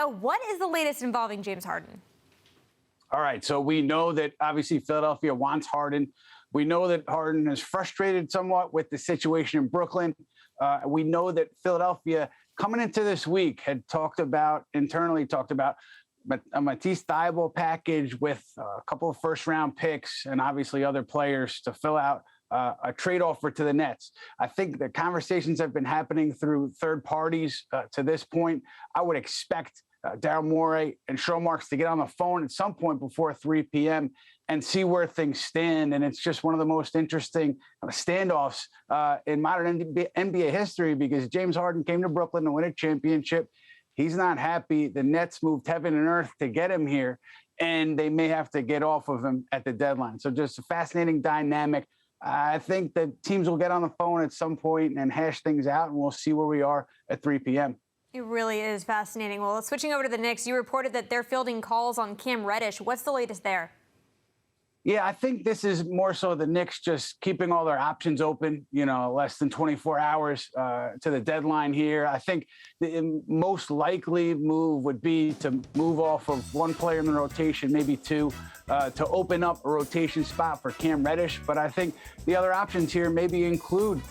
what is the latest involving James Harden? All right, so we know that obviously Philadelphia wants Harden. We know that Harden is frustrated somewhat with the situation in Brooklyn. We know that Philadelphia, coming into this week, had internally talked about a Matisse Thybulle package with a couple of first-round picks and obviously other players to fill out a trade offer to the Nets. I think the conversations have been happening through third parties to this point. I would expect Daryl Morey and Sean Marks to get on the phone at some point before 3 p.m. and see where things stand. And it's just one of the most interesting standoffs in modern NBA history, because James Harden came to Brooklyn to win a championship. He's not happy. The Nets moved heaven and earth to get him here, and they may have to get off of him at the deadline. So just a fascinating dynamic. I think that teams will get on the phone at some point and hash things out, and we'll see where we are at 3 p.m. It really is fascinating. Well, switching over to the Knicks, you reported that they're fielding calls on Cam Reddish. What's the latest there? Yeah, I think this is more so the Knicks just keeping all their options open, less than 24 hours to the deadline here. I think the most likely move would be to move off of one player in the rotation, maybe two, to open up a rotation spot for Cam Reddish. But I think the other options here maybe include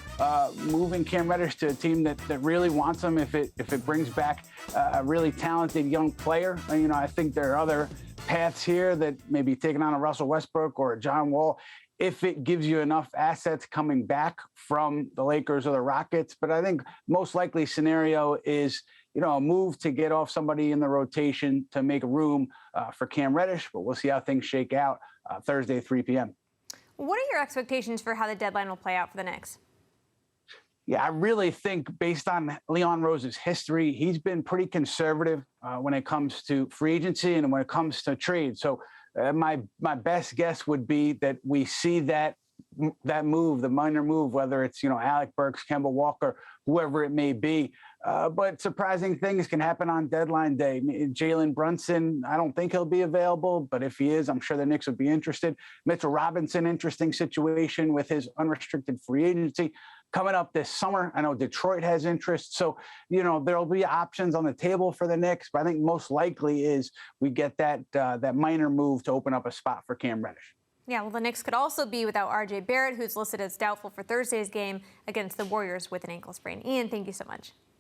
moving Cam Reddish to a team that really wants him if it brings back a really talented young player. I think there are other paths here that maybe taking on a Russell Westbrook or a John Wall, if it gives you enough assets coming back from the Lakers or the Rockets. But I think most likely scenario is, a move to get off somebody in the rotation to make room for Cam Reddish. But we'll see how things shake out Thursday, 3 p.m. What are your expectations for how the deadline will play out for the Knicks? Yeah, I really think based on Leon Rose's history, he's been pretty conservative when it comes to free agency and when it comes to trade. So my best guess would be that we see that move, the minor move, whether it's, Alec Burks, Kemba Walker, whoever it may be. But surprising things can happen on deadline day. Jalen Brunson, I don't think he'll be available, but if he is, I'm sure the Knicks would be interested. Mitchell Robinson, interesting situation with his unrestricted free agency coming up this summer. I know Detroit has interest. So, there'll be options on the table for the Knicks, but I think most likely is we get that minor move to open up a spot for Cam Reddish. Yeah, well, the Knicks could also be without R.J. Barrett, who's listed as doubtful for Thursday's game against the Warriors with an ankle sprain. Ian, thank you so much.